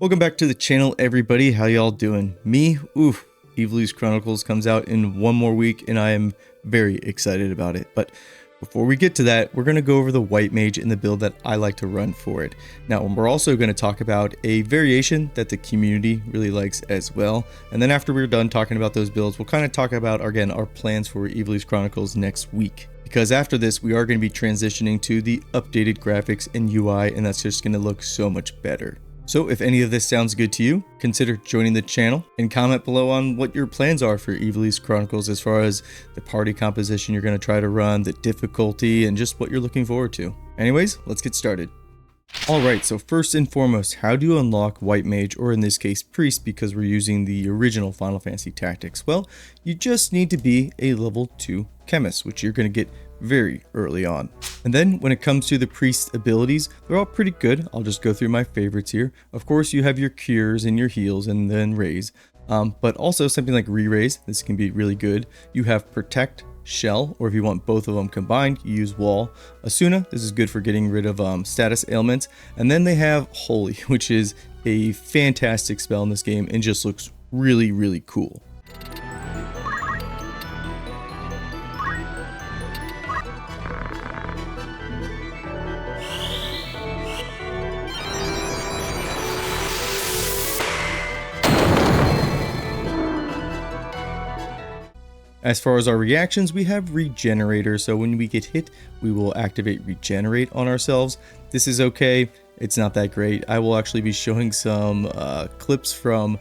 Welcome back to the channel, everybody. How y'all doing? Me? Ivalice Chronicles comes out in one more week and I am very excited about it. But before we get to that, we're going to go over the White Mage and the build that I like to run for it. Now, we're also going to talk about a variation that the community really likes as well. And then after we're done talking about those builds, we'll kind of talk about, again, our plans for Ivalice Chronicles next week. Because after this, we are going to be transitioning to the updated graphics and UI, and that's just going to look so much better. So if any of this sounds good to you, consider joining the channel and comment below on what your plans are for Ivalice Chronicles as far as the party composition you're going to try to run, the difficulty, and just what you're looking forward to. Anyways, let's get started. Alright, so first and foremost, how do you unlock White Mage, or in this case Priest, because we're using the original Final Fantasy Tactics? Well, you just need to be a level 2 Chemist, which you're going to get very early on. And then when it comes to the Priest abilities, they're all pretty good. I'll just go through my favorites here. Of course, you have your cures and your heals and then raise, but also something like re-raise. This can be really good. You have protect, shell, or if you want both of them combined, you use wall. Asuna, this is good for getting rid of status ailments. And then they have holy, which is a fantastic spell in this game and just looks really, really cool. As far as our reactions, we have Regenerator, so when we get hit, we will activate Regenerate on ourselves. This is okay, it's not that great. I will actually be showing some clips from,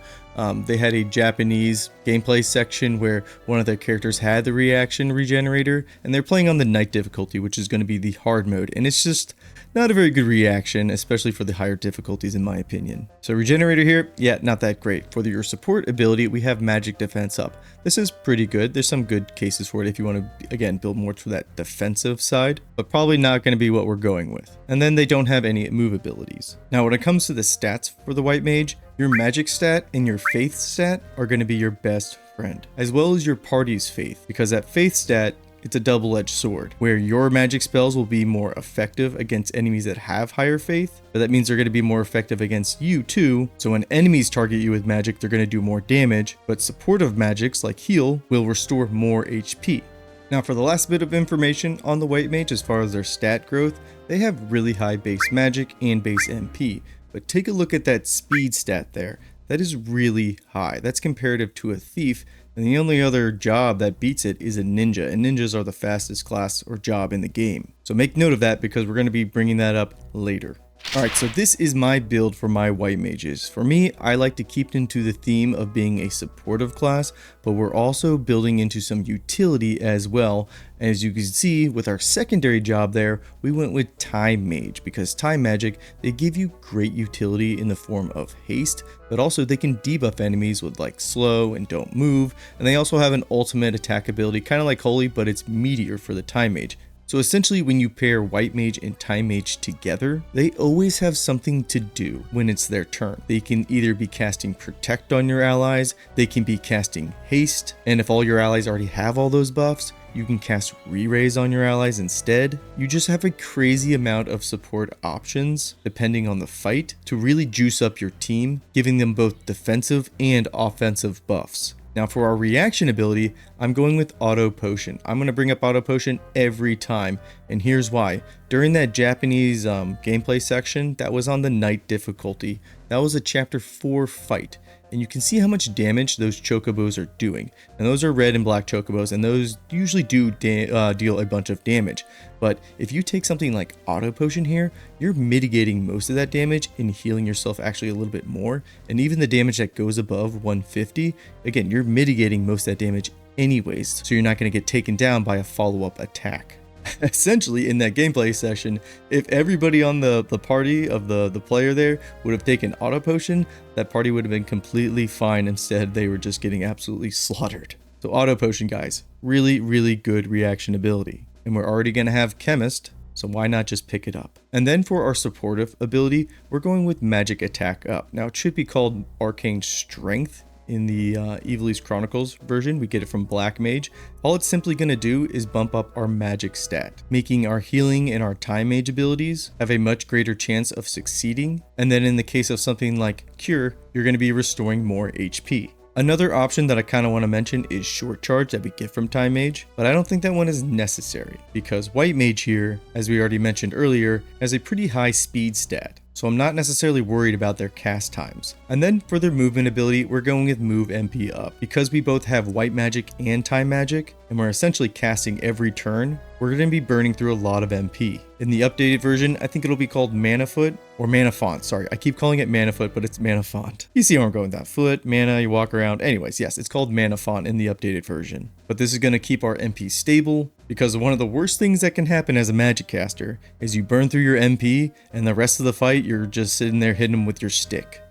they had a Japanese gameplay section where one of their characters had the reaction Regenerator, and they're playing on the night difficulty, which is going to be the hard mode, and it's just not a very good reaction, especially for the higher difficulties in my opinion. So Regenerator here, yeah, not that great. For your support ability, we have Magic Defense up. This is pretty good. There's some good cases for it if you want to, again, build more to that defensive side, but probably not going to be what we're going with. And then they don't have any move abilities. Now, when it comes to the stats for the White Mage, your Magic stat and your Faith stat are going to be your best friend, as well as your party's Faith, because that Faith stat, it's a double-edged sword, where your magic spells will be more effective against enemies that have higher faith, but that means they're going to be more effective against you too. So when enemies target you with magic, they're going to do more damage, but supportive magics like heal will restore more HP. Now for the last bit of information on the White Mage as far as their stat growth, they have really high base magic and base MP, but take a look at that speed stat there. That is really high. That's comparative to a thief, and the only other job that beats it is a ninja, and ninjas are the fastest class or job in the game. So make note of that because we're going to be bringing that up later. Alright, so this is my build for my White Mages. For me, I like to keep into the theme of being a supportive class, but we're also building into some utility as well. As you can see with our secondary job there, we went with Time Mage because Time Magic, they give you great utility in the form of haste, but also they can debuff enemies with like slow and don't move, and they also have an ultimate attack ability, kind of like Holy, but it's Meteor for the Time Mage. So essentially when you pair White Mage and Time Mage together, they always have something to do when it's their turn. They can either be casting Protect on your allies, they can be casting Haste, and if all your allies already have all those buffs, you can cast Re-Raise on your allies instead. You just have a crazy amount of support options depending on the fight to really juice up your team, giving them both defensive and offensive buffs. Now for our reaction ability, I'm going with Auto Potion. I'm going to bring up Auto Potion every time, and here's why. During that Japanese gameplay section, that was on the night difficulty. That was a chapter 4 fight, and you can see how much damage those chocobos are doing. And those are red and black chocobos, and those usually do deal a bunch of damage. But if you take something like Auto Potion here, you're mitigating most of that damage and healing yourself actually a little bit more. And even the damage that goes above 150, again, you're mitigating most of that damage anyways, so you're not going to get taken down by a follow-up attack. Essentially, in that gameplay session, if everybody on the party of the player there would have taken Auto Potion, that party would have been completely fine. Instead, they were just getting absolutely slaughtered. So Auto Potion, guys, really, really good reaction ability. And we're already going to have Chemist, so why not just pick it up? And then for our supportive ability, we're going with Magic Attack up. Now, it should be called Arcane Strength in the Ivalice Chronicles version. We get it from Black Mage. All it's simply going to do is bump up our magic stat, making our healing and our time mage abilities have a much greater chance of succeeding. And then in the case of something like Cure, you're going to be restoring more HP. Another option that I kind of want to mention is Short Charge that we get from Time Mage, but I don't think that one is necessary because White Mage here, as we already mentioned earlier, has a pretty high speed stat. So I'm not necessarily worried about their cast times. And then for their movement ability, we're going with move MP up. Because we both have white magic and time magic, and we're essentially casting every turn, we're going to be burning through a lot of MP. In the updated version, I think it'll be called Mana Foot or Mana Font. Sorry, I keep calling it Mana Foot, but it's Mana Font. You see where I'm going with that. Foot, mana, you walk around. Anyways, yes, it's called Mana Font in the updated version. But this is going to keep our MP stable, because one of the worst things that can happen as a magic caster is you burn through your MP and the rest of the fight you're just sitting there hitting them with your stick.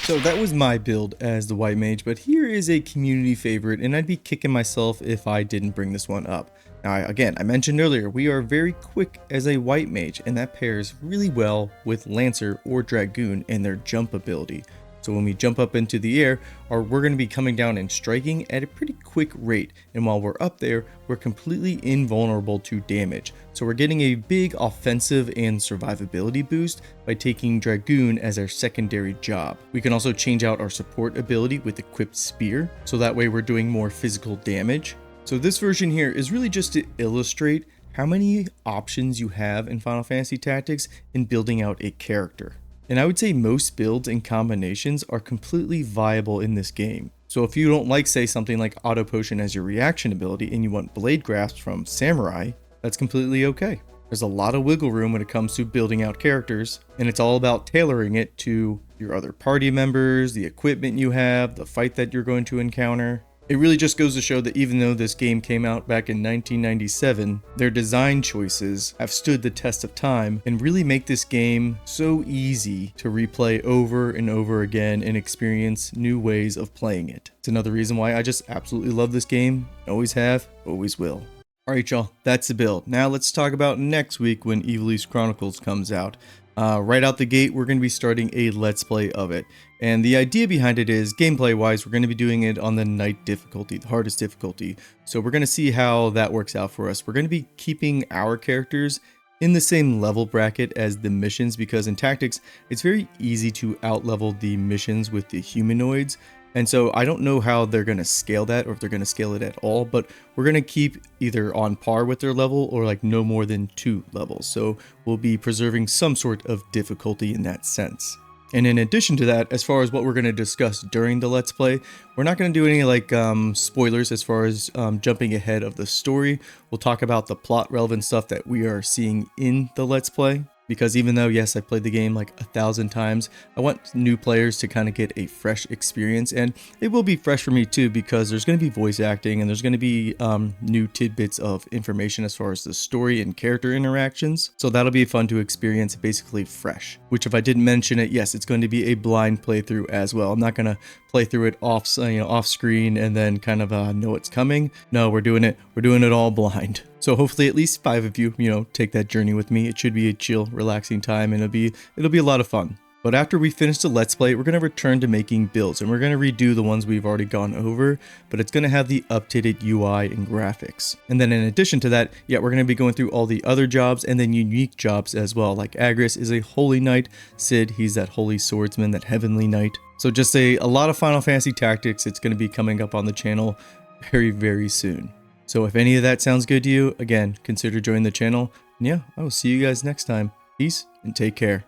So that was my build as the White Mage, but here is a community favorite, and I'd be kicking myself if I didn't bring this one up. Now again, I mentioned earlier, we are very quick as a White Mage, and that pairs really well with Lancer or Dragoon and their jump ability. So when we jump up into the air, we're going to be coming down and striking at a pretty quick rate. And while we're up there, we're completely invulnerable to damage. So we're getting a big offensive and survivability boost by taking Dragoon as our secondary job. We can also change out our support ability with Equipped Spear, so that way we're doing more physical damage. So this version here is really just to illustrate how many options you have in Final Fantasy Tactics in building out a character. And I would say most builds and combinations are completely viable in this game. So if you don't like, say, something like Auto Potion as your reaction ability and you want Blade Grasp from Samurai, that's completely okay. There's a lot of wiggle room when it comes to building out characters, and it's all about tailoring it to your other party members, the equipment you have, the fight that you're going to encounter. It really just goes to show that even though this game came out back in 1997, their design choices have stood the test of time and really make this game so easy to replay over and over again and experience new ways of playing it. It's another reason why I just absolutely love this game. Always have, always will. Alright y'all, that's the build. Now let's talk about next week when Ivalice Chronicles comes out. Right out the gate, we're going to be starting a Let's Play of it. And the idea behind it is, gameplay-wise, we're going to be doing it on the Night difficulty, the hardest difficulty. So we're going to see how that works out for us. We're going to be keeping our characters in the same level bracket as the missions, because in Tactics, it's very easy to outlevel the missions with the humanoids. And so I don't know how they're going to scale that, or if they're going to scale it at all, but we're going to keep either on par with their level or like no more than 2 levels. So we'll be preserving some sort of difficulty in that sense. And in addition to that, as far as what we're going to discuss during the Let's Play, we're not going to do any like spoilers as far as jumping ahead of the story. We'll talk about the plot relevant stuff that we are seeing in the Let's Play. Because even though, yes, I played the game like 1,000 times, I want new players to kind of get a fresh experience. And it will be fresh for me too, because there's going to be voice acting and there's going to be new tidbits of information as far as the story and character interactions. So that'll be fun to experience, basically fresh. Which, if I didn't mention it, yes, it's going to be a blind playthrough as well. I'm not going to play through it off screen and then kind of know what's coming. No, we're doing it all blind. So hopefully at least 5 of you, take that journey with me. It should be a chill, relaxing time, and it'll be a lot of fun. But after we finish the Let's Play, we're going to return to making builds, and we're going to redo the ones we've already gone over, but it's going to have the updated UI and graphics. And then in addition to that, yeah, we're going to be going through all the other jobs and then unique jobs as well. Like Agris is a holy knight, Sid, he's that holy swordsman, that heavenly knight. So just a lot of Final Fantasy Tactics. It's going to be coming up on the channel very, very soon. So if any of that sounds good to you, again, consider joining the channel. And yeah, I will see you guys next time. Peace and take care.